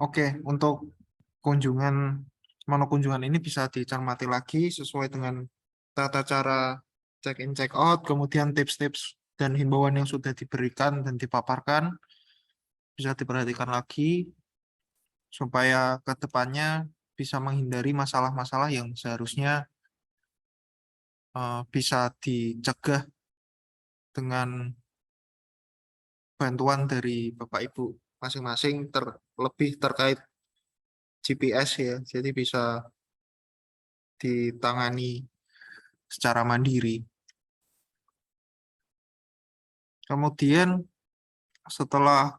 Oke, untuk kunjungan kunjungan ini bisa dicermati lagi sesuai dengan tata cara check-in check-out, kemudian tips-tips dan himbauan yang sudah diberikan dan dipaparkan bisa diperhatikan lagi supaya ke depannya bisa menghindari masalah-masalah yang seharusnya bisa dicegah dengan bantuan dari Bapak Ibu masing-masing terlebih terkait GPS ya. Jadi bisa ditangani secara mandiri. Kemudian setelah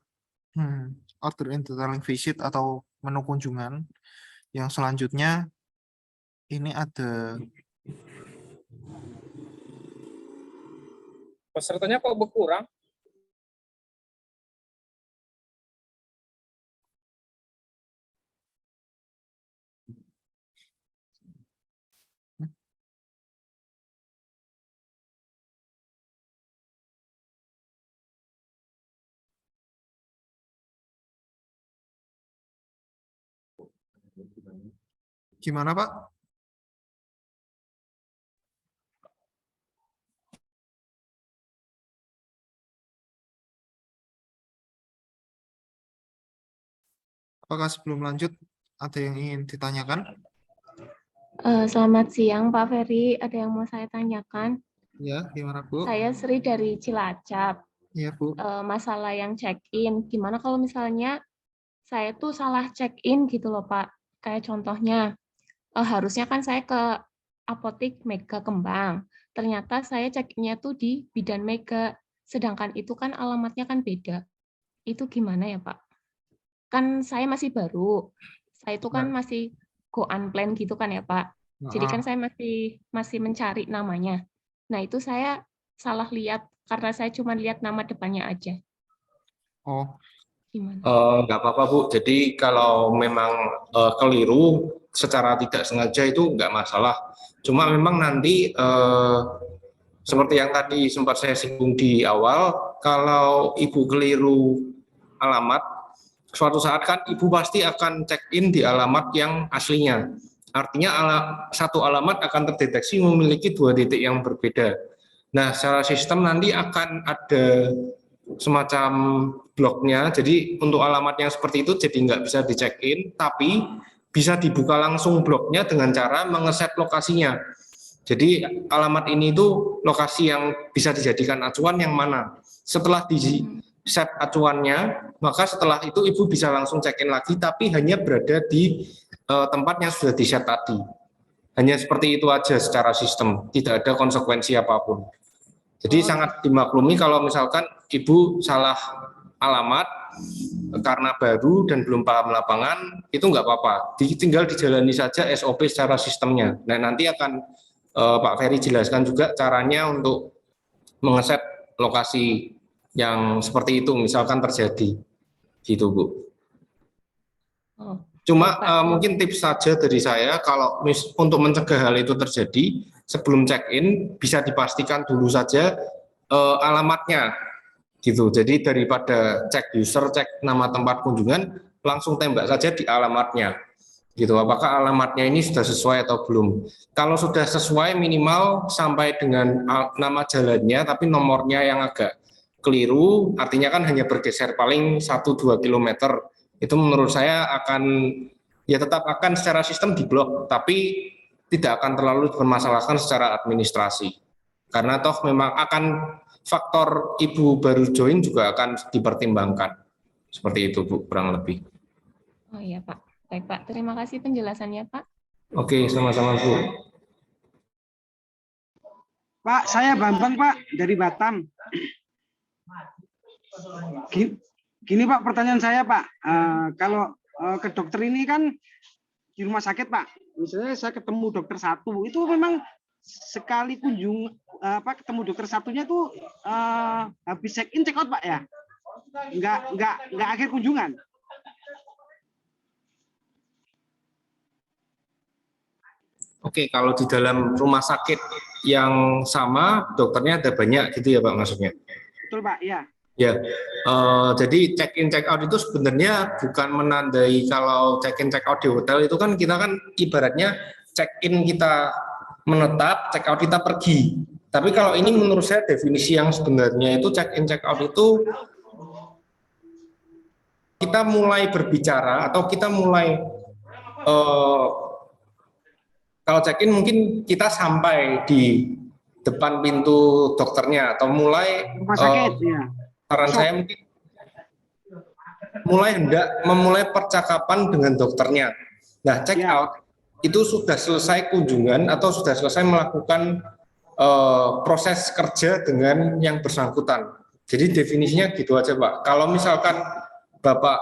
order and detailing visit atau menu kunjungan, yang selanjutnya ini ada Pesertanya kok berkurang? gimana Pak? Apakah sebelum lanjut ada yang ingin ditanyakan? Selamat siang Pak Ferry, ada yang mau saya tanyakan. Ya, gimana Bu? Saya Sri dari Cilacap. Ya Bu. Masalah yang check-in, gimana kalau misalnya saya tuh salah check-in gitu loh Pak. Kayak contohnya, harusnya kan saya ke apotik Mega Kembang. Ternyata saya check-innya tuh di Bidan Mega, sedangkan itu kan alamatnya kan beda. Itu gimana ya Pak? Kan saya masih baru, saya itu kan masih go unplanned gitu kan ya Pak. Jadi kan saya masih mencari namanya. Nah itu saya salah lihat karena saya cuma lihat nama depannya aja. Oh, Gimana? Nggak apa-apa Bu, jadi kalau memang keliru secara tidak sengaja itu nggak masalah. Cuma memang nanti seperti yang tadi sempat saya singgung di awal, kalau Ibu keliru alamat, suatu saat kan Ibu pasti akan check-in di alamat yang aslinya. Artinya satu alamat akan terdeteksi memiliki 2 titik yang berbeda. Nah, secara sistem nanti akan ada semacam bloknya, jadi untuk alamat yang seperti itu jadi nggak bisa di check-in, tapi bisa dibuka langsung bloknya dengan cara mengeset lokasinya. Jadi alamat ini itu lokasi yang bisa dijadikan acuan yang mana. Setelah di set acuannya, maka setelah itu Ibu bisa langsung check-in lagi, tapi hanya berada di tempat yang sudah di set tadi. Hanya seperti itu aja secara sistem, tidak ada konsekuensi apapun. Jadi sangat dimaklumi kalau misalkan Ibu salah alamat karena baru dan belum paham lapangan, itu nggak apa-apa. Tinggal dijalani saja SOP secara sistemnya. Nah, nanti akan Pak Ferry jelaskan juga caranya untuk mengeset lokasi yang seperti itu, misalkan terjadi. Gitu, Bu. Cuma mungkin tips saja dari saya, kalau untuk mencegah hal itu terjadi, sebelum check-in bisa dipastikan dulu saja alamatnya, gitu. Jadi daripada cek user, cek nama tempat kunjungan, langsung tembak saja di alamatnya, gitu. Apakah alamatnya ini sudah sesuai atau belum? Kalau sudah sesuai, minimal sampai dengan nama jalannya, tapi nomornya yang agak keliru, artinya kan hanya bergeser paling 1-2 kilometer. Itu menurut saya akan, ya tetap akan secara sistem diblok, tapi tidak akan terlalu bermasalahkan secara administrasi. Karena toh memang akan faktor Ibu baru join juga akan dipertimbangkan. Seperti itu Bu, kurang lebih. Oh iya Pak, baik Pak. Terima kasih penjelasannya Pak. Oke, sama-sama Bu. Pak, saya Bambang Pak, dari Batam. Gini Pak, pertanyaan saya Pak, kalau ke dokter ini kan di rumah sakit Pak, misalnya saya ketemu dokter satu, itu memang sekali ketemu dokter satunya tuh habis check in check out Pak ya, nggak akhir kunjungan. Oke, kalau di dalam rumah sakit yang sama dokternya ada banyak gitu ya Pak maksudnya? Betul Pak, ya. Ya, jadi check in check out itu sebenarnya bukan menandai kalau check in check out di hotel itu kan kita kan ibaratnya check in kita menetap, check out kita pergi. Tapi kalau ini menurut saya definisi yang sebenarnya itu check in check out itu kita mulai berbicara atau kita mulai kalau check in mungkin kita sampai di depan pintu dokternya atau mulai Rumah sakit, ya. saran saya mungkin memulai percakapan dengan dokternya. Nah, check Ya. out itu sudah selesai kunjungan atau sudah selesai melakukan proses kerja dengan yang bersangkutan. Jadi definisinya gitu aja, Pak. Kalau misalkan Bapak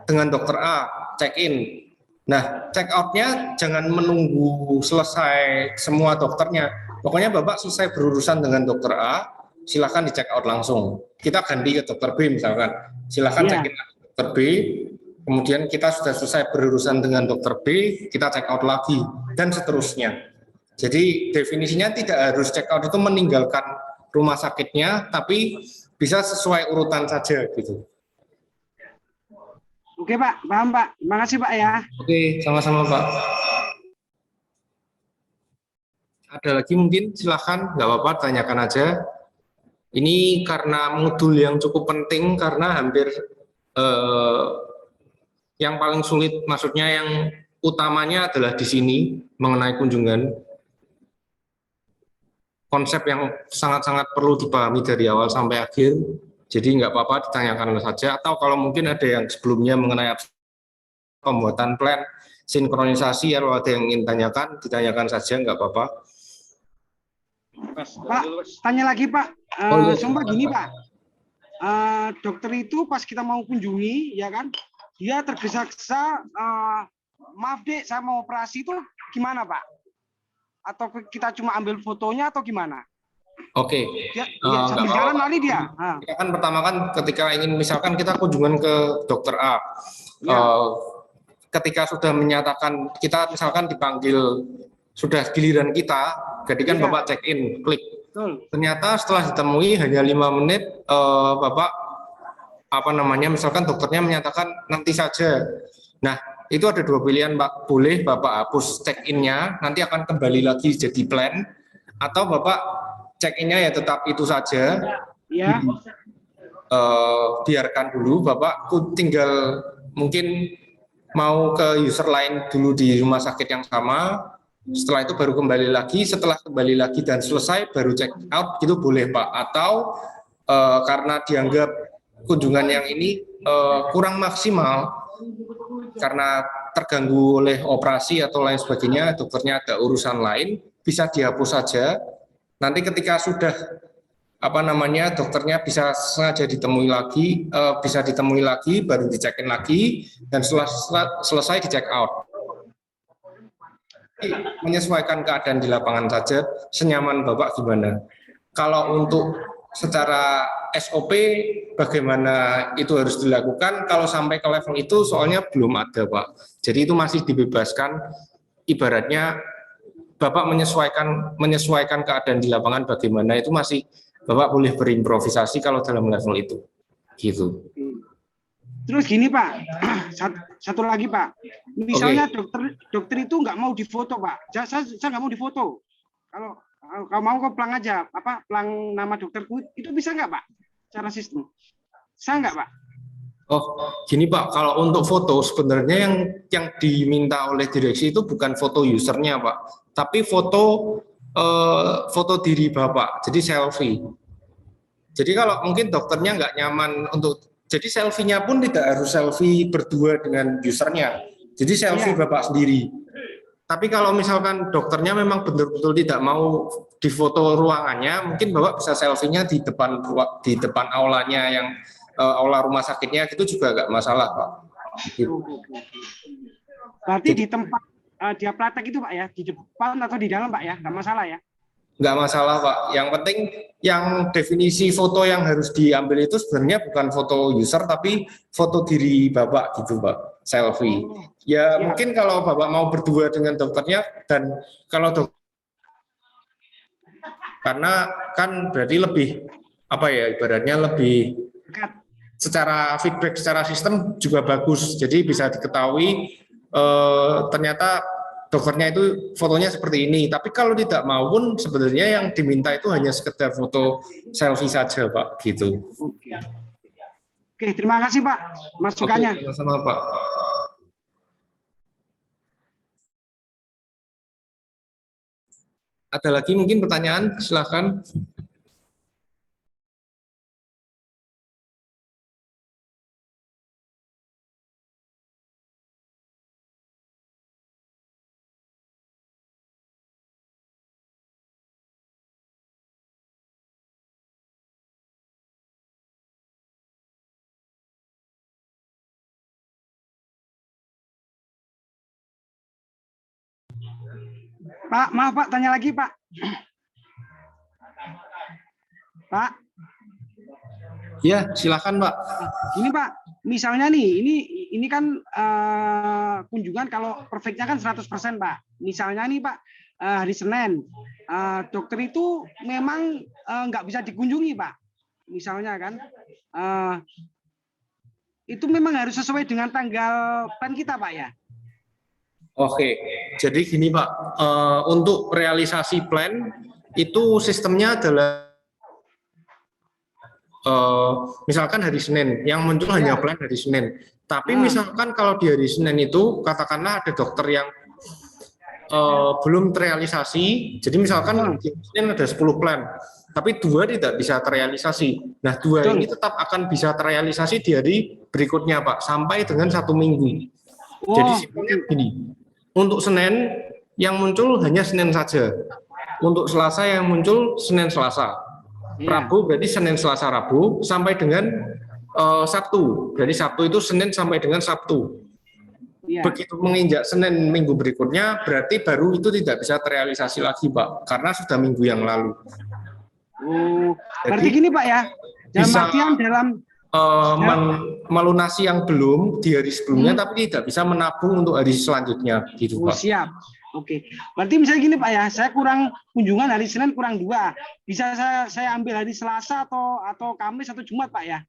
dengan dokter A check in, nah check outnya jangan menunggu selesai semua dokternya. Pokoknya Bapak selesai berurusan dengan dokter A, silakan di check out langsung. Kita ganti ke dokter B misalkan, silakan check in ke dokter B. Kemudian kita sudah selesai berurusan dengan dokter B, kita check out lagi dan seterusnya. Jadi definisinya tidak harus check out itu meninggalkan rumah sakitnya, tapi bisa sesuai urutan saja gitu. Oke Pak, paham Pak. Terima kasih Pak ya. Oke, sama-sama Pak. Ada lagi mungkin silahkan, nggak apa-apa tanyakan aja. Ini karena modul yang cukup penting karena hampir yang paling sulit, maksudnya yang utamanya adalah di sini mengenai kunjungan. Konsep yang sangat-sangat perlu dipahami dari awal sampai akhir. Jadi nggak apa-apa ditanyakan saja. Atau kalau mungkin ada yang sebelumnya mengenai pembuatan plan, sinkronisasi, kalau ada yang ingin tanyakan, ditanyakan saja, nggak apa-apa. Pak, tanya lagi Pak. Iya. Sumpah gini Pak. Dokter itu pas kita mau kunjungi, ya kan, dia tergesa-gesa, maaf dek, saya mau operasi itu gimana Pak? Atau kita cuma ambil fotonya atau gimana? Oke. Dia sambil jalan lari dia. Kita kan pertama kan ketika ingin misalkan kita kunjungan ke dokter A, Ya. ketika sudah menyatakan kita misalkan dipanggil sudah giliran kita, jadikan Iya. Bapak check in, klik. Betul. Ternyata setelah ditemui hanya 5 menit, Bapak misalkan dokternya menyatakan nanti saja. Nah, itu ada dua pilihan, Pak. Boleh Bapak hapus check in-nya, nanti akan kembali lagi jadi plan, atau Bapak check in-nya ya tetap itu saja. Ya. Biarkan dulu, Bapak tinggal mungkin mau ke user lain dulu di rumah sakit yang sama. Setelah itu baru kembali lagi, setelah kembali lagi dan selesai baru check out, gitu boleh Pak. Atau karena dianggap kunjungan yang ini kurang maksimal karena terganggu oleh operasi atau lain sebagainya, dokternya ada urusan lain, bisa dihapus saja. Nanti ketika sudah dokternya bisa sengaja ditemui lagi, baru di-check-in lagi, dan setelah selesai di-check out. Menyesuaikan keadaan di lapangan saja, senyaman Bapak gimana. Kalau untuk secara SOP bagaimana itu harus dilakukan, kalau sampai ke level itu soalnya belum ada Pak. Jadi itu masih dibebaskan, ibaratnya Bapak menyesuaikan keadaan di lapangan bagaimana, itu masih Bapak boleh berimprovisasi kalau dalam level itu. Gitu. Terus gini Pak, satu lagi Pak, misalnya dokter itu nggak mau difoto Pak, saya nggak mau difoto. Kalau mau kok plang aja, plang nama dokterku itu bisa nggak Pak? Cara sistem, saya nggak Pak? Oh, gini Pak, kalau untuk foto sebenarnya yang diminta oleh direksi itu bukan foto usernya Pak, tapi foto diri Bapak, jadi selfie. Jadi kalau mungkin dokternya nggak nyaman jadi selfie-nya pun tidak harus selfie berdua dengan usernya. Jadi selfie Bapak sendiri. Tapi kalau misalkan dokternya memang betul-betul tidak mau difoto ruangannya, mungkin Bapak bisa selfie-nya di depan aulanya yang aula rumah sakitnya, gitu juga nggak masalah Pak. Gitu. Berarti di tempat dia praktek itu Pak ya, di depan atau di dalam Pak ya, nggak masalah ya? Nggak masalah Pak. Yang penting yang definisi foto yang harus diambil itu sebenarnya bukan foto user tapi foto diri Bapak gitu Pak, selfie. Ya mungkin kalau Bapak mau berdua dengan dokternya, dan kalau karena kan berarti lebih ibaratnya lebih secara feedback secara sistem juga bagus. Jadi bisa diketahui ternyata dokternya itu fotonya seperti ini. Tapi kalau tidak mau pun sebenarnya yang diminta itu hanya sekedar foto selfie saja, Pak, gitu. Oke. Oke, terima kasih Pak masukannya. Oke, sama-sama, Pak. Ada lagi mungkin pertanyaan? Silakan. Pak, maaf Pak, tanya lagi Pak. Pak, Ya, silakan, Pak. ini Pak, misalnya nih, ini kan kunjungan kalau perfectnya kan 100% Pak. Misalnya nih Pak, hari Senin, dokter itu memang nggak bisa dikunjungi Pak. Misalnya kan, itu memang harus sesuai dengan tanggal plan kita Pak ya. Oke, jadi gini Pak, untuk realisasi plan itu sistemnya adalah misalkan hari Senin, yang muncul hanya plan hari Senin. Tapi misalkan kalau di hari Senin itu katakanlah ada dokter yang belum terrealisasi, jadi misalkan di Senin ada 10 plan, tapi 2 tidak bisa terrealisasi. Nah, 2 ini tetap akan bisa terrealisasi di hari berikutnya Pak, sampai dengan 1 minggu. Jadi simpelnya gini. Untuk Senin yang muncul hanya Senin saja. Untuk Selasa yang muncul Senin Selasa. Rabu berarti Senin Selasa Rabu sampai dengan Sabtu. Berarti Sabtu itu Senin sampai dengan Sabtu. Begitu menginjak Senin minggu berikutnya berarti baru itu tidak bisa terrealisasi lagi Pak, karena sudah minggu yang lalu. Oh, berarti gini Pak ya. Bisa dalam melunasi yang belum di hari sebelumnya, tapi tidak bisa menabung untuk hari selanjutnya, gitu Pak. Siap. Oke. Berarti misalnya gini Pak ya, saya kurang kunjungan hari Senin kurang 2. Bisa saya ambil hari Selasa atau Kamis atau Jumat Pak ya?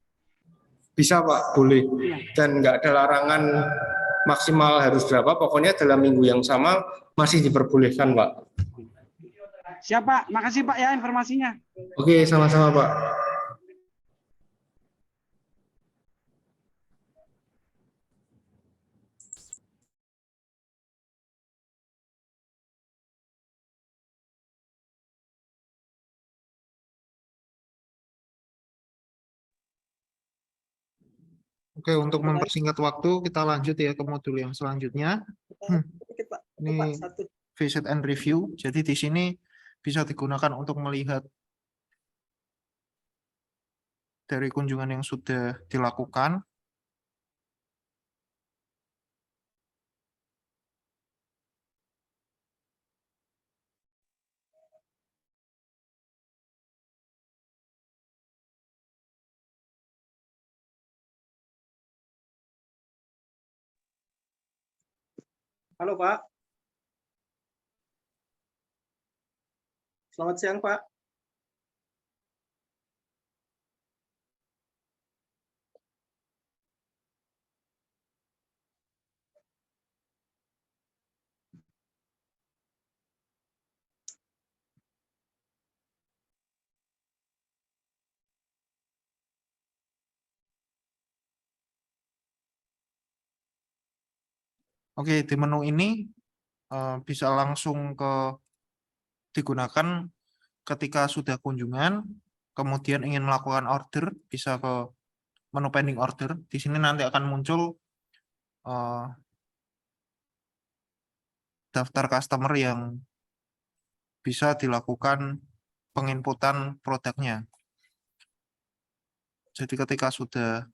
Bisa Pak, boleh. Dan nggak ada larangan maksimal harus berapa, pokoknya dalam minggu yang sama masih diperbolehkan Pak. Siap Pak, makasih Pak ya informasinya. Oke, sama-sama Pak. Oke, untuk mempersingkat waktu, kita lanjut ya ke modul yang selanjutnya. Ini visit and review. Jadi di sini bisa digunakan untuk melihat dari kunjungan yang sudah dilakukan. Halo Pak. Selamat siang Pak. Oke, di menu ini bisa langsung digunakan ketika sudah kunjungan, kemudian ingin melakukan order, bisa ke menu pending order. Di sini nanti akan muncul daftar customer yang bisa dilakukan penginputan produknya. Jadi ketika sudah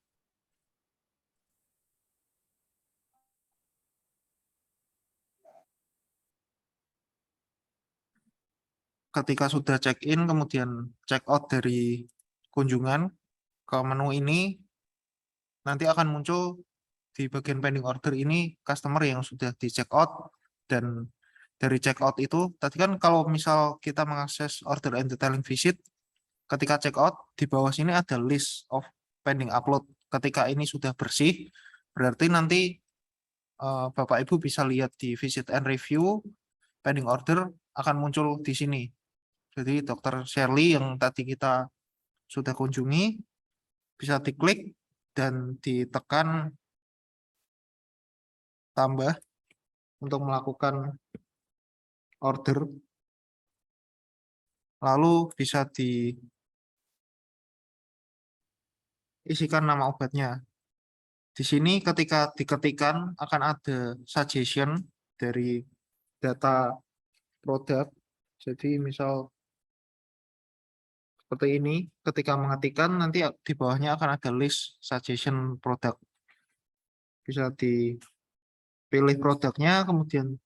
check-in, kemudian check-out dari kunjungan ke menu ini, nanti akan muncul di bagian pending order ini customer yang sudah di check-out, dan dari check-out itu, tadi kan kalau misal kita mengakses order and detailing visit, ketika check-out, di bawah sini ada list of pending upload ketika ini sudah bersih, berarti nanti Bapak Ibu bisa lihat di visit and review, pending order akan muncul di sini. Jadi Dr. Shirley yang tadi kita sudah kunjungi, bisa diklik dan ditekan tambah untuk melakukan order. Lalu bisa diisikan nama obatnya. Di sini ketika diketikkan akan ada suggestion dari data produk. Jadi misal seperti ini, ketika mengetikkan nanti di bawahnya akan ada list suggestion produk. Bisa dipilih produknya, kemudian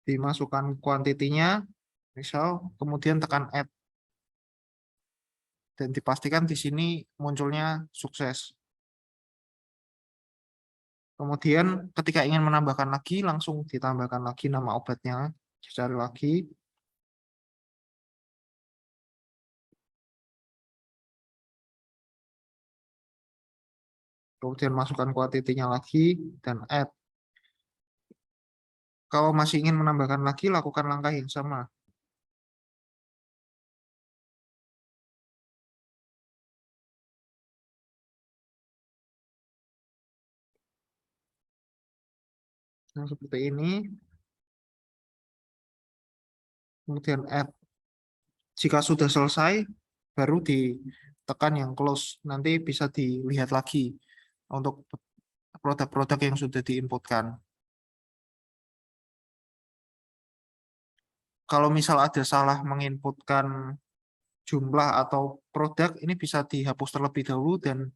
dimasukkan kuantitinya, misal, kemudian tekan add. Dan dipastikan di sini munculnya sukses. Kemudian ketika ingin menambahkan lagi, langsung ditambahkan lagi nama obatnya, dicari lagi. Kemudian masukkan kuantitinya lagi, dan add. Kalau masih ingin menambahkan lagi, lakukan langkah yang sama. Nah, seperti ini. Kemudian add. Jika sudah selesai, baru ditekan yang close. Nanti bisa dilihat lagi untuk produk-produk yang sudah diinputkan. Kalau misal ada salah menginputkan jumlah atau produk, ini bisa dihapus terlebih dahulu, dan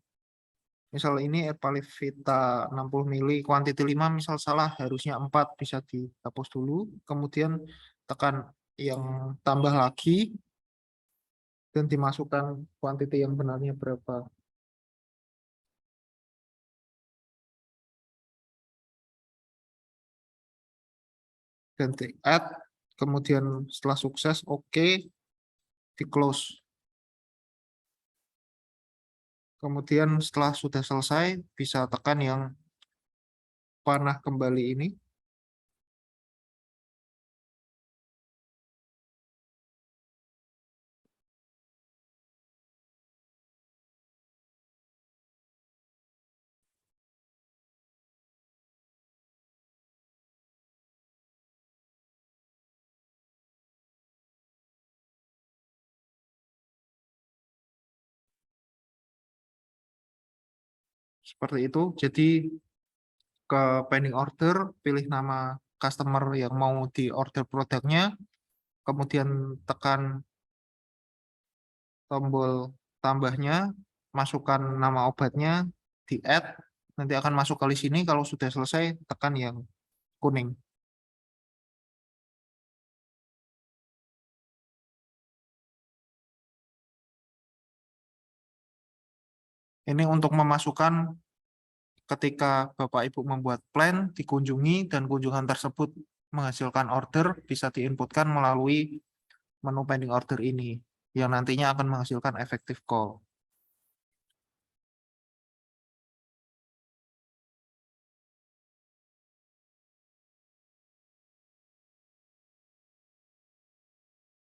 misal ini Epalivita 60 mili, kuantiti 5, misal salah, harusnya 4, bisa dihapus dulu. Kemudian tekan yang tambah lagi, dan dimasukkan kuantiti yang benarnya berapa. Dan di add, kemudian setelah sukses, oke, di close. Kemudian setelah sudah selesai, bisa tekan yang panah kembali ini. Seperti itu. Jadi ke pending order, pilih nama customer yang mau di order produknya, kemudian tekan tombol tambahnya, masukkan nama obatnya, di add, nanti akan masuk ke list ini. Kalau sudah selesai, tekan yang kuning. Ini untuk memasukkan ketika Bapak Ibu membuat plan, dikunjungi, dan kunjungan tersebut menghasilkan order, bisa diinputkan melalui menu pending order ini, yang nantinya akan menghasilkan effective call.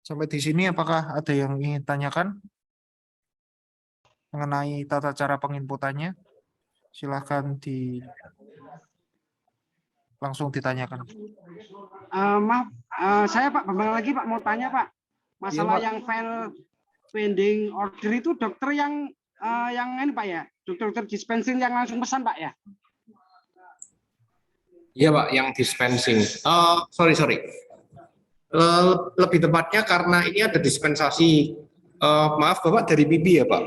Sampai di sini apakah ada yang ingin tanyakan mengenai tata cara penginputannya? Silahkan langsung ditanyakan. Maaf, saya Pak Bambang lagi Pak mau tanya Pak. Masalah Pak. yang file pending order itu dokter yang ini Pak ya, dokter dispensing yang langsung pesan Pak ya? Iya Pak, yang dispensing. Sorry. Lebih tepatnya karena ini ada dispensasi. Maaf Bapak dari PP ya Pak?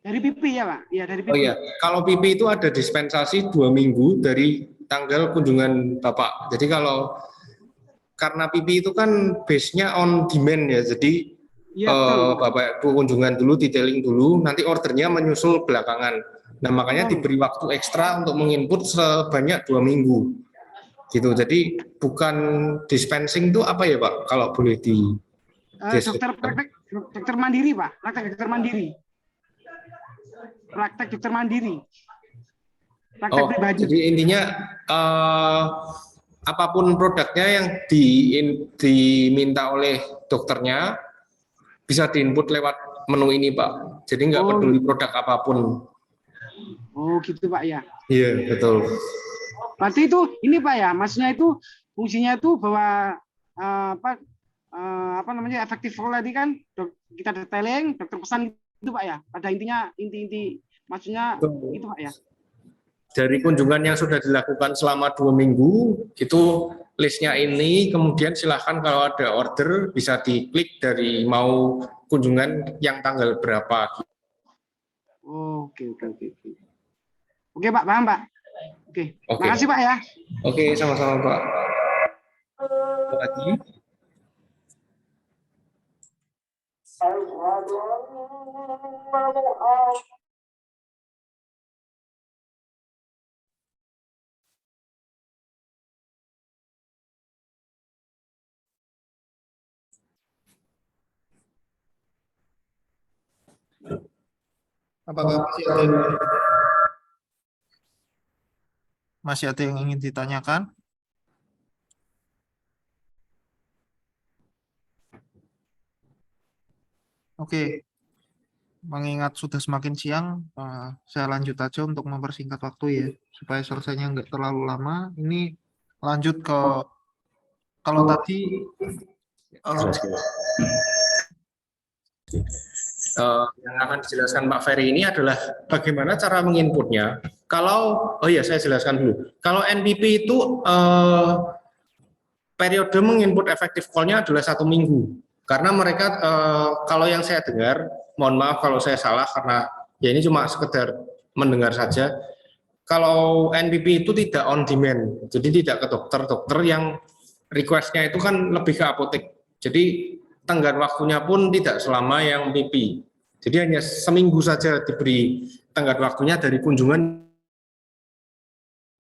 Dari PP ya Pak? Iya dari PP. Oh iya, kalau PP itu ada dispensasi 2 minggu dari tanggal kunjungan Bapak. Jadi kalau karena PP itu kan base-nya on demand ya, jadi Ya, Bapak Ibu kunjungan dulu, detailing dulu, nanti ordernya menyusul belakangan. Nah makanya diberi waktu ekstra untuk menginput sebanyak 2 minggu. Gitu. Jadi bukan dispensing itu apa ya Pak? Kalau boleh di dokter mandiri Pak, dokter mandiri. praktek dokter mandiri. Praktek Oh, pribadi. jadi intinya apapun produknya yang diminta oleh dokternya bisa diinput lewat menu ini, Pak. Jadi nggak Oh, peduli produk apapun. oh gitu Pak ya. Iya, betul. Berarti itu ini Pak ya, maksudnya itu fungsinya itu bahwa apa namanya efektif call tadi kan kita detailing, dokter pesan itu Pak ya. Pada intinya inti-inti maksudnya Betul. itu Pak ya. Dari kunjungan yang sudah dilakukan selama 2 minggu, itu listnya ini, kemudian silahkan kalau ada order bisa diklik dari mau kunjungan yang tanggal berapa. Oh, oke. Oke Pak, paham Pak. Oke, Oke. makasih Pak ya. Oke, sama-sama Pak. Apa lagi? Apakah masih ada yang ingin ditanyakan? Oke, mengingat sudah semakin siang, saya lanjut aja untuk mempersingkat waktu ya, supaya selesainya nggak terlalu lama. Ini lanjut ke, kalau tadi Yang akan dijelaskan Pak Ferry ini adalah bagaimana cara menginputnya. Kalau, oh ya saya jelaskan dulu. Kalau NPP itu periode menginput efektif call-nya adalah 1 minggu. Karena mereka, kalau yang saya dengar, mohon maaf kalau saya salah karena ya ini cuma sekedar mendengar saja. Kalau NPP itu tidak on demand, jadi tidak ke dokter yang request-nya itu kan lebih ke apotek. Jadi tenggat waktunya pun tidak selama yang PP. Jadi hanya seminggu saja diberi tenggat waktunya dari kunjungan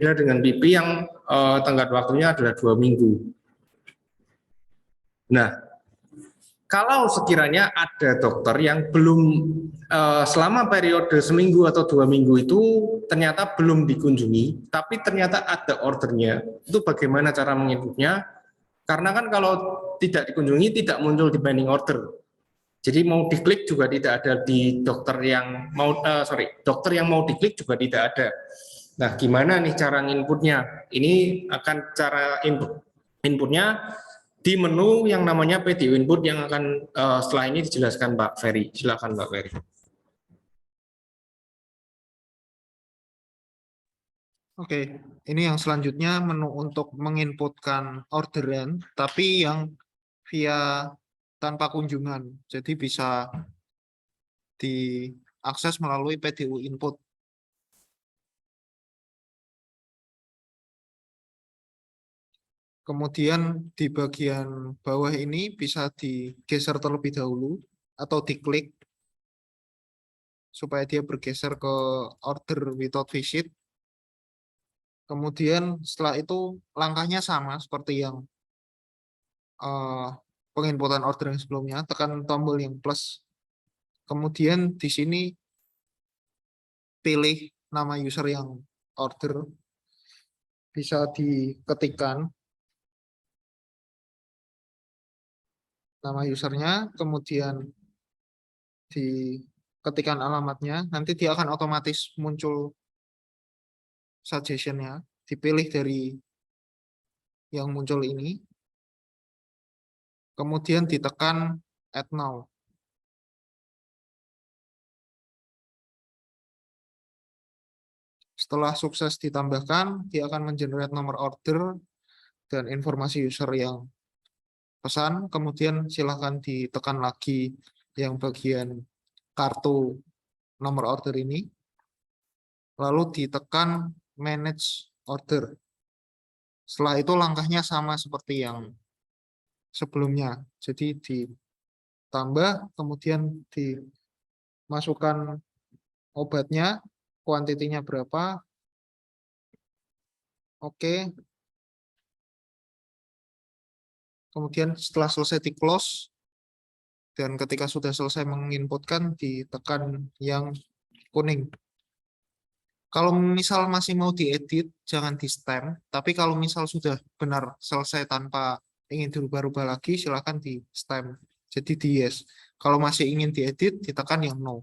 dengan PP yang tenggat waktunya adalah 2 minggu. Nah, kalau sekiranya ada dokter yang belum selama periode seminggu atau 2 minggu itu ternyata belum dikunjungi, tapi ternyata ada ordernya, itu bagaimana cara menginputnya? Karena kan kalau tidak dikunjungi tidak muncul di pending order. Jadi mau diklik juga tidak ada di dokter yang mau dokter yang mau diklik juga tidak ada. Nah, gimana nih cara inputnya? Ini akan cara inputnya di menu yang namanya PDU input yang akan setelah ini dijelaskan Pak Ferry. Silakan Pak Ferry. Oke, ini yang selanjutnya menu untuk menginputkan orderan, tapi yang via tanpa kunjungan. Jadi bisa diakses melalui PDU input. Kemudian di bagian bawah ini bisa digeser terlebih dahulu atau diklik supaya dia bergeser ke order without visit. Kemudian setelah itu langkahnya sama seperti yang penginputan order yang sebelumnya, tekan tombol yang plus. Kemudian di sini pilih nama user yang order, bisa diketikkan nama usernya, kemudian diketikkan alamatnya, nanti dia akan otomatis muncul suggestion-nya, dipilih dari yang muncul ini, kemudian ditekan add now. Setelah sukses ditambahkan, dia akan mengenerate nomor order dan informasi user yang pesan, kemudian silahkan ditekan lagi yang bagian kartu nomor order ini, lalu ditekan manage order. Setelah itu langkahnya sama seperti yang sebelumnya. Jadi ditambah, kemudian dimasukkan obatnya, kuantitinya berapa. Oke. Kemudian setelah selesai di close, dan ketika sudah selesai menginputkan, ditekan yang kuning. Kalau misal masih mau diedit, jangan di stem. Tapi kalau misal sudah benar selesai tanpa ingin dirubah-rubah lagi, silakan di stem. Jadi di yes. Kalau masih ingin diedit, ditekan yang no.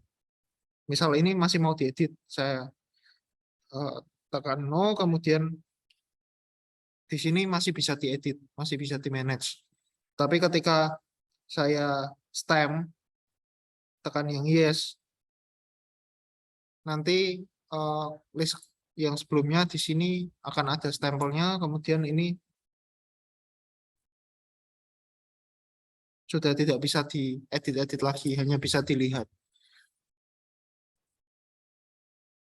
Misal ini masih mau diedit, saya tekan no, kemudian di sini masih bisa diedit, masih bisa di manage. Tapi ketika saya stem, tekan yang yes, nanti list yang sebelumnya di sini akan ada stempelnya, kemudian ini sudah tidak bisa diedit-edit lagi, hanya bisa dilihat.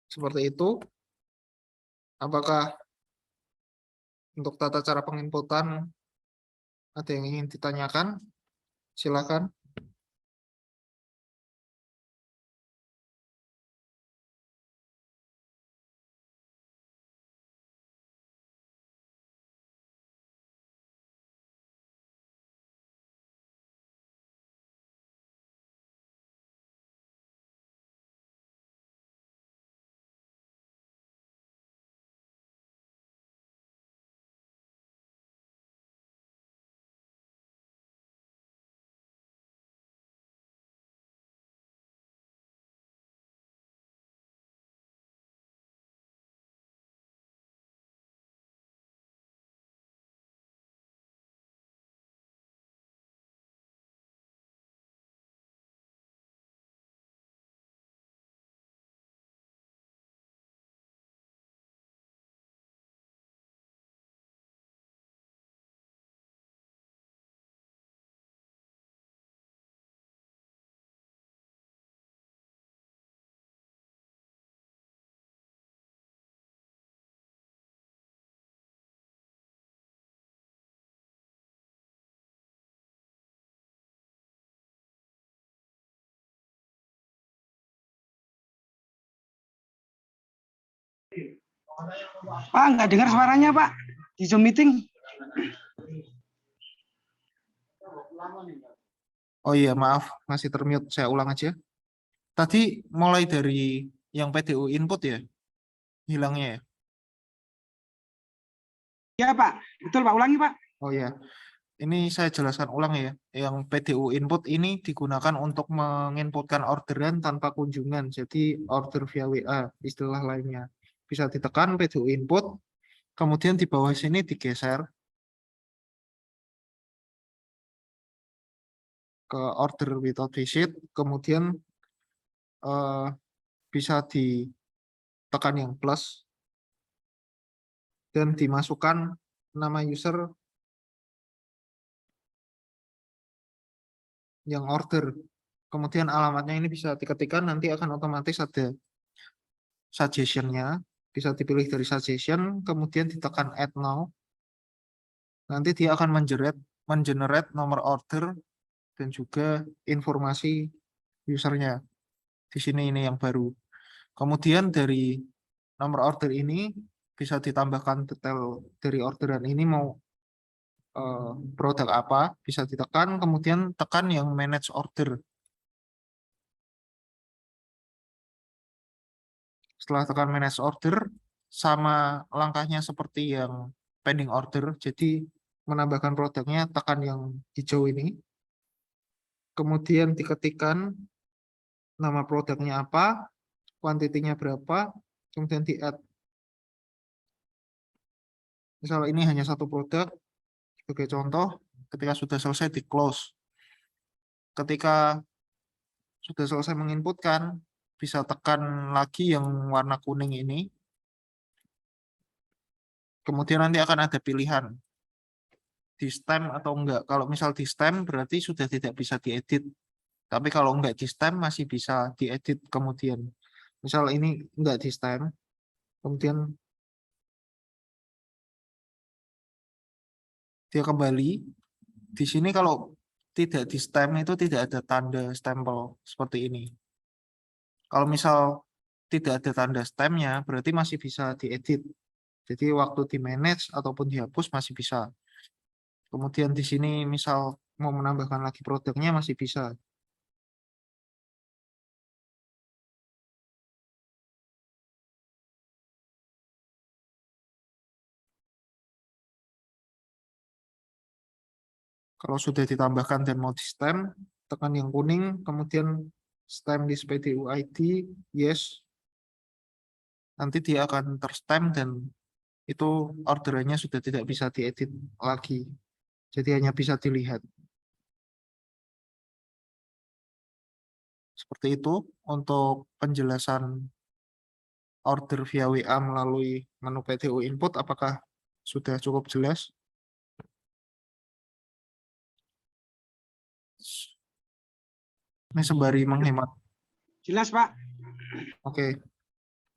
Seperti itu. Apakah untuk tata cara penginputan ada yang ingin ditanyakan? Silakan. Pak, nggak dengar suaranya, Pak. Di Zoom meeting. Oh iya, maaf, masih termute. Saya ulang aja. Tadi mulai dari yang PDU input ya, hilangnya ya. Ya, Pak. Betul, Pak. Ulangi, Pak. Oh ya, ini saya jelaskan ulang ya. Yang PDU input ini digunakan untuk menginputkan orderan tanpa kunjungan. Jadi order via WA, istilah lainnya. Bisa ditekan PDU input, kemudian di bawah sini digeser ke order without visit, kemudian bisa ditekan yang plus dan dimasukkan nama user yang order. Kemudian alamatnya ini bisa diketikkan, nanti akan otomatis ada suggestion-nya. Bisa dipilih dari suggestion, kemudian ditekan add now. Nanti dia akan mengenerate nomor order dan juga informasi usernya. Di sini ini yang baru. Kemudian dari nomor order ini bisa ditambahkan detail dari orderan ini mau produk apa, bisa ditekan, kemudian tekan yang manage order. Setelah tekan manage order, sama langkahnya seperti yang pending order, jadi menambahkan produknya tekan yang hijau ini, kemudian diketikkan nama produknya apa, kuantitinya berapa, kemudian di add. Misal ini hanya satu produk, sebagai contoh, ketika sudah selesai di close. Ketika sudah selesai menginputkan, bisa tekan lagi yang warna kuning ini. Kemudian nanti akan ada pilihan di stem atau enggak. Kalau misal di stem berarti sudah tidak bisa diedit. Tapi kalau enggak di stem masih bisa diedit kemudian. Misal ini enggak di stem, kemudian dia kembali. Di sini kalau tidak di stem itu tidak ada tanda stempel seperti ini. Kalau misal tidak ada tanda stemnya berarti masih bisa diedit. Jadi waktu di manage ataupun dihapus masih bisa. Kemudian di sini misal mau menambahkan lagi produknya masih bisa. Kalau sudah ditambahkan dan mau di-stamp, tekan yang kuning, kemudian stamp di SPDU ID, yes. Nanti dia akan terstamp dan itu orderannya sudah tidak bisa diedit lagi. Jadi hanya bisa dilihat. Seperti itu untuk penjelasan order via WA melalui menu PTU input. Apakah sudah cukup jelas? Ini sembari menghemat. Jelas, Pak. Oke,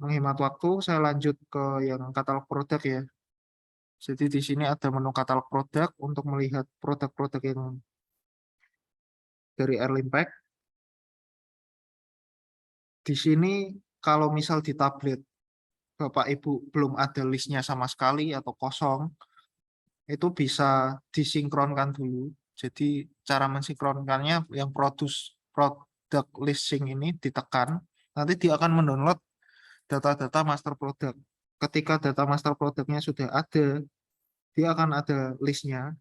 menghemat waktu, saya lanjut ke yang katalog produk ya. Jadi di sini ada menu katalog produk untuk melihat produk-produk yang dari Airlimpact. Di sini kalau misal di tablet Bapak Ibu belum ada listnya sama sekali atau kosong, itu bisa disinkronkan dulu. Jadi cara mensinkronkannya yang produk listing ini ditekan, nanti dia akan mendownload data-data master product. Ketika data master produknya sudah ada, dia akan ada listnya.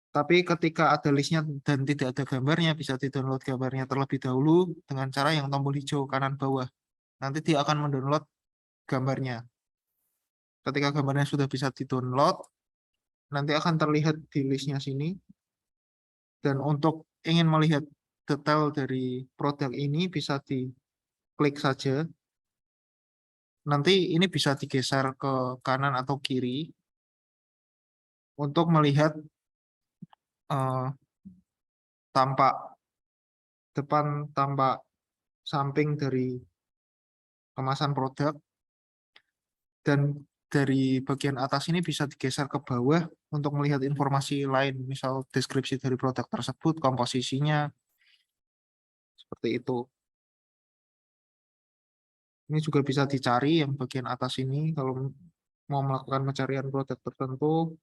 Tapi ketika ada listnya dan tidak ada gambarnya, bisa di-download gambarnya terlebih dahulu dengan cara yang tombol hijau kanan bawah. Nanti dia akan mendownload gambarnya. Ketika gambarnya sudah bisa di-download, nanti akan terlihat di listnya sini. Dan untuk ingin melihat detail dari produk ini, bisa diklik saja. Nanti ini bisa digeser ke kanan atau kiri untuk melihat tampak depan, tampak samping dari kemasan produk, dan dari bagian atas ini bisa digeser ke bawah untuk melihat informasi lain, misal deskripsi dari produk tersebut, komposisinya, seperti itu. Ini juga bisa dicari yang bagian atas ini kalau mau melakukan pencarian produk tertentu.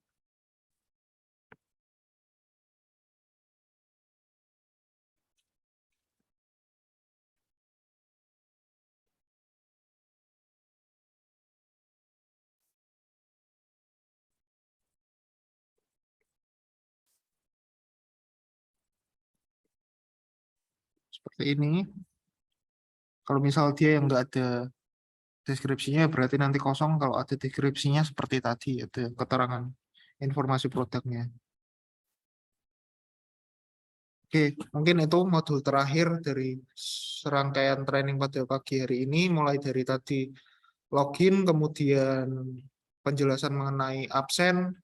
Seperti ini. Kalau misal dia yang nggak ada deskripsinya, berarti nanti kosong. Kalau ada deskripsinya seperti tadi, ada keterangan informasi produknya. Oke, mungkin itu modul terakhir dari serangkaian training pada pagi hari ini, mulai dari tadi login, kemudian penjelasan mengenai absen,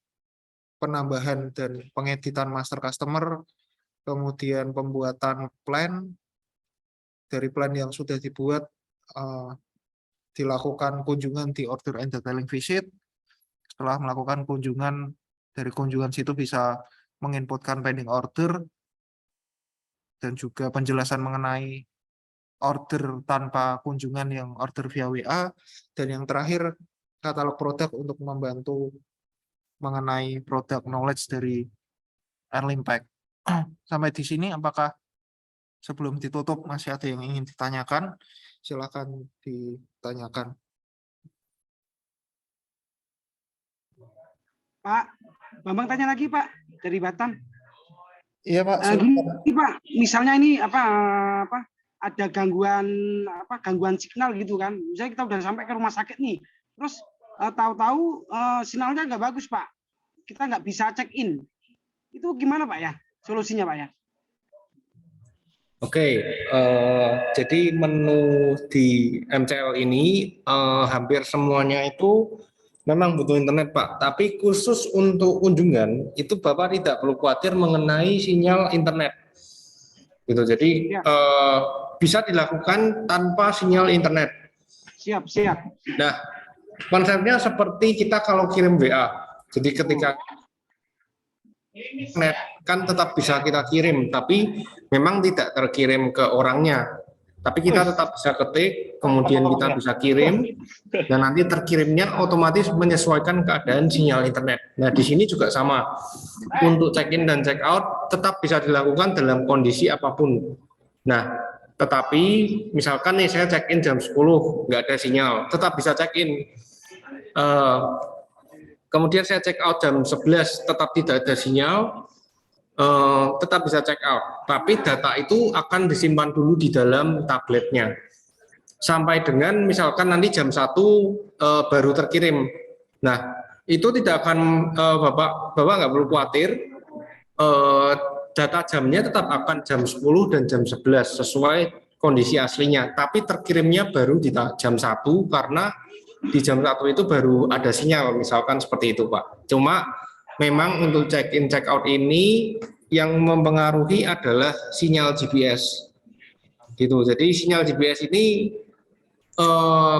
penambahan dan pengeditan master customer, kemudian pembuatan plan, dari plan yang sudah dibuat, dilakukan kunjungan di order and detailing visit. Setelah melakukan kunjungan, dari kunjungan situ bisa menginputkan pending order, dan juga penjelasan mengenai order tanpa kunjungan yang order via WA, dan yang terakhir katalog produk untuk membantu mengenai produk knowledge dari Airlimpact. Sampai di sini apakah sebelum ditutup masih ada yang ingin ditanyakan? Silakan ditanyakan. Pak, Bambang tanya lagi, Pak, dari Batam. Iya, Pak. Gini, Pak, misalnya ini ada gangguan signal gitu kan. Misalnya kita udah sampai ke rumah sakit nih, terus tahu-tahu sinyalnya nggak bagus, Pak. Kita nggak bisa check in. Itu gimana, Pak ya? Solusinya, Pak ya? Oke, jadi menu di MCL ini hampir semuanya itu memang butuh internet, Pak. Tapi khusus untuk kunjungan itu Bapak tidak perlu khawatir mengenai sinyal internet. Gitu. Jadi Ya. Bisa dilakukan tanpa sinyal internet. Siap. Nah, konsepnya seperti kita kalau kirim WA. Jadi ketika internet kan tetap bisa kita kirim, tapi memang tidak terkirim ke orangnya. Tapi kita tetap bisa ketik, kemudian kita bisa kirim, dan nanti terkirimnya otomatis menyesuaikan keadaan sinyal internet. Nah, di sini juga sama. Untuk check-in dan check-out tetap bisa dilakukan dalam kondisi apapun. Nah, tetapi misalkan nih saya check-in jam 10, nggak ada sinyal, tetap bisa check-in. Kemudian saya check-out jam 11, tetap tidak ada sinyal, tetap bisa check out, tapi data itu akan disimpan dulu di dalam tabletnya sampai dengan misalkan nanti jam 1 baru terkirim. Nah, itu tidak akan Bapak nggak perlu khawatir, data jamnya tetap akan jam 10 dan jam 11 sesuai kondisi aslinya, tapi terkirimnya baru di jam 1 karena di jam 1 itu baru ada sinyal, misalkan seperti itu Pak. Cuma memang untuk check in check out ini yang mempengaruhi adalah sinyal GPS gitu. Jadi sinyal GPS ini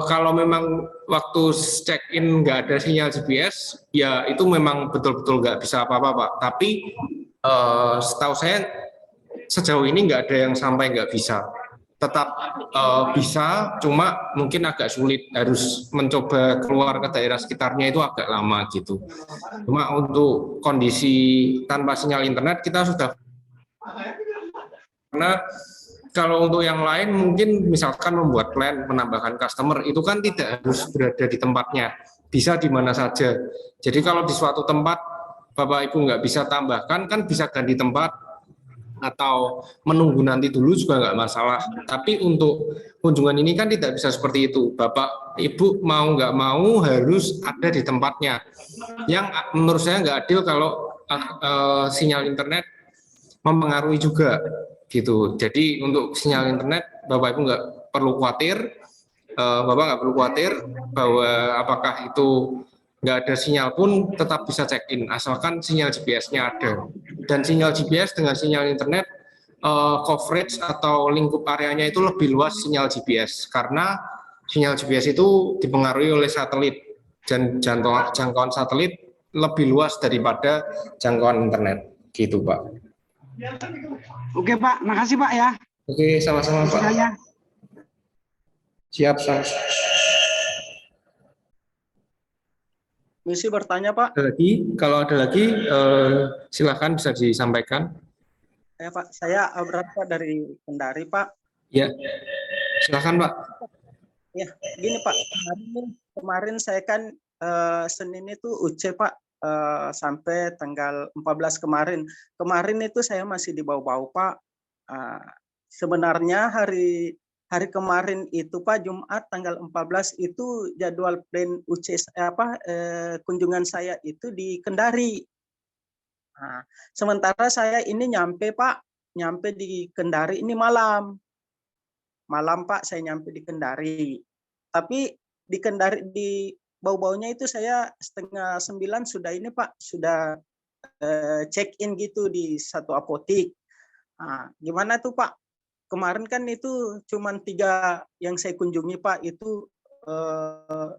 kalau memang waktu check in nggak ada sinyal GPS, ya itu memang betul-betul nggak bisa apa-apa Pak. Tapi setahu saya sejauh ini nggak ada yang sampai nggak bisa. Tetap bisa, cuma mungkin agak sulit, harus mencoba keluar ke daerah sekitarnya itu agak lama gitu. Cuma untuk kondisi tanpa sinyal internet kita sudah, karena kalau untuk yang lain mungkin misalkan membuat plan, menambahkan customer, itu kan tidak harus berada di tempatnya, bisa di mana saja. Jadi kalau di suatu tempat Bapak Ibu nggak bisa tambahkan, kan bisa ganti tempat atau menunggu nanti dulu juga nggak masalah. Tapi untuk kunjungan ini kan tidak bisa seperti itu. Bapak Ibu mau nggak mau harus ada di tempatnya. Yang menurut saya nggak adil kalau sinyal internet mempengaruhi juga gitu. Jadi untuk sinyal internet Bapak Ibu nggak perlu khawatir, Bapak nggak perlu khawatir bahwa apakah itu nggak ada sinyal pun tetap bisa check in asalkan sinyal GPS-nya ada. Dan sinyal GPS dengan sinyal internet coverage atau lingkup areanya itu lebih luas sinyal GPS karena sinyal GPS itu dipengaruhi oleh satelit dan jangkauan satelit lebih luas daripada jangkauan internet gitu Pak. Oke Pak, makasih Pak ya. Oke, sama-sama Pak. Saya. Siap, Sang. Misi bertanya Pak. Ada lagi? Kalau ada lagi, silakan bisa disampaikan. Ya Pak, saya berasal dari Kendari Pak. Ya, silakan Pak. Ya, gini Pak, kemarin saya kan Senin itu UC Pak, sampai tanggal 14 kemarin. Kemarin itu saya masih di bau-bau Pak. Sebenarnya hari kemarin itu Pak, Jumat tanggal 14 itu jadwal plan UC kunjungan saya itu di Kendari. Nah, sementara saya ini nyampe di Kendari ini malam Pak, saya nyampe di Kendari. Tapi di Kendari di bau-baunya itu saya 8:30 sudah ini Pak, sudah check in gitu di satu apotik. Nah, gimana tuh Pak? Kemarin kan itu cuma 3 yang saya kunjungi Pak, itu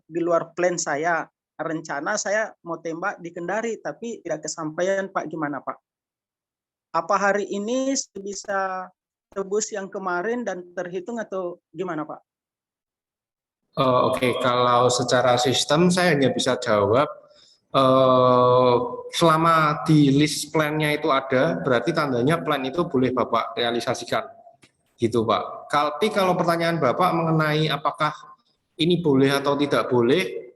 di luar plan saya. Rencana saya mau tembak di Kendari, tapi tidak kesampaian Pak. Gimana Pak? Apa hari ini bisa tebus yang kemarin dan terhitung atau gimana Pak? Oke, kalau secara sistem saya hanya bisa jawab selama di list plan-nya itu ada, berarti tandanya plan itu boleh Bapak realisasikan. Gitu Pak. Tapi kalau pertanyaan Bapak mengenai apakah ini boleh atau tidak boleh,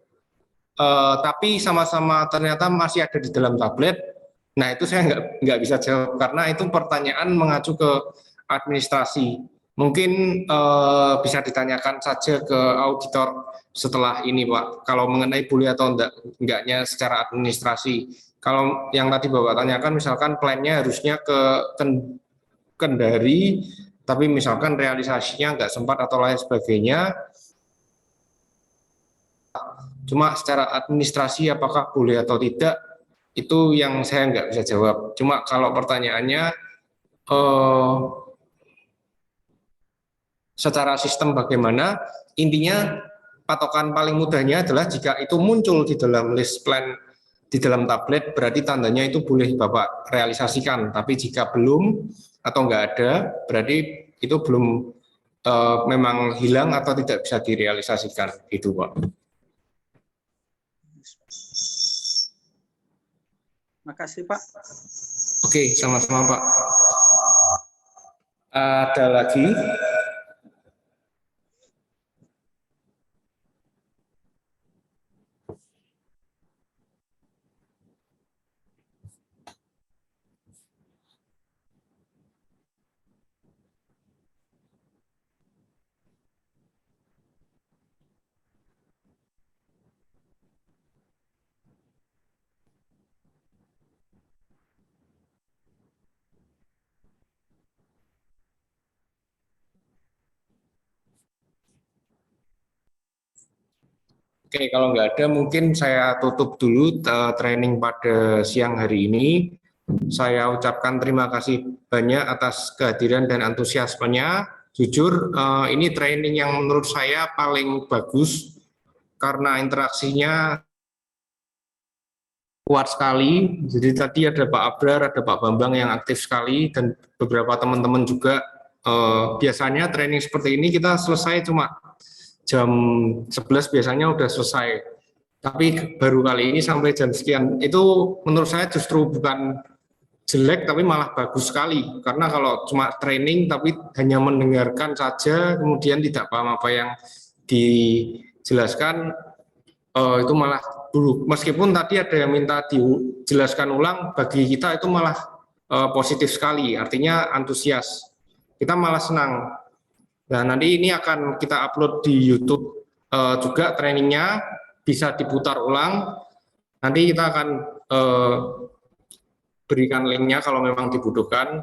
tapi sama-sama ternyata masih ada di dalam tablet, nah itu saya nggak bisa jawab karena itu pertanyaan mengacu ke administrasi. Mungkin bisa ditanyakan saja ke auditor setelah ini Pak, kalau mengenai boleh atau enggaknya secara administrasi. Kalau yang tadi Bapak tanyakan misalkan plannya harusnya ke Kendari, tapi misalkan realisasinya nggak sempat atau lain sebagainya, cuma secara administrasi apakah boleh atau tidak, itu yang saya nggak bisa jawab. Cuma kalau pertanyaannya secara sistem bagaimana, intinya patokan paling mudahnya adalah jika itu muncul di dalam list plan di dalam tablet, berarti tandanya itu boleh Bapak realisasikan. Tapi jika belum atau nggak ada, berarti itu belum memang hilang atau tidak bisa direalisasikan. Itu Pak. Makasih Pak. Oke, sama-sama Pak. Ada lagi? Oke, kalau nggak ada mungkin saya tutup dulu training pada siang hari ini. Saya ucapkan terima kasih banyak atas kehadiran dan antusiasmenya. Jujur, ini training yang menurut saya paling bagus karena interaksinya kuat sekali. Jadi tadi ada Pak Abrar, ada Pak Bambang yang aktif sekali, dan beberapa teman-teman juga. Biasanya training seperti ini kita selesai cuma jam 11 biasanya udah selesai. Tapi baru kali ini sampai jam sekian. Itu menurut saya justru bukan jelek, tapi malah bagus sekali. Karena kalau cuma training tapi hanya mendengarkan saja, kemudian tidak paham apa yang dijelaskan, itu malah buruk. Meskipun tadi ada yang minta dijelaskan ulang, bagi kita itu malah positif sekali, artinya antusias. Kita malah senang. Nah, nanti ini akan kita upload di YouTube juga trainingnya, bisa diputar ulang. Nanti kita akan berikan linknya kalau memang dibutuhkan.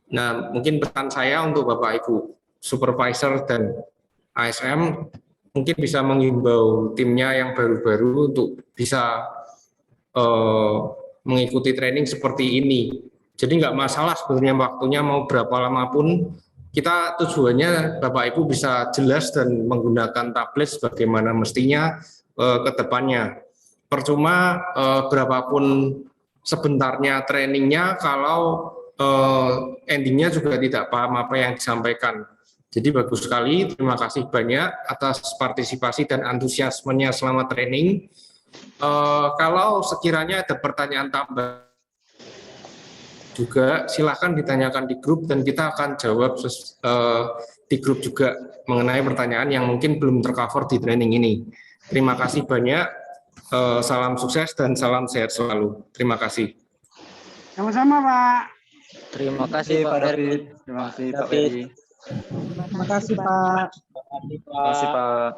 Nah, mungkin pesan saya untuk Bapak Ibu Supervisor dan ASM, mungkin bisa menghimbau timnya yang baru-baru untuk bisa mengikuti training seperti ini. Jadi nggak masalah sebenarnya waktunya mau berapa lama pun, kita tujuannya Bapak Ibu bisa jelas dan menggunakan tablet sebagaimana mestinya ke depannya. Percuma berapapun sebentarnya trainingnya kalau endingnya juga tidak paham apa yang disampaikan. Jadi bagus sekali, terima kasih banyak atas partisipasi dan antusiasmenya selama training. Kalau sekiranya ada pertanyaan tambah juga silahkan ditanyakan di grup dan kita akan jawab di grup juga mengenai pertanyaan yang mungkin belum tercover di training ini. Terima kasih banyak, salam sukses dan salam sehat selalu. Terima kasih. Sama-sama, Pak. Terima kasih Pak David. Terima kasih Pak Ferry. Terima kasih Pak. Terima kasih Pak.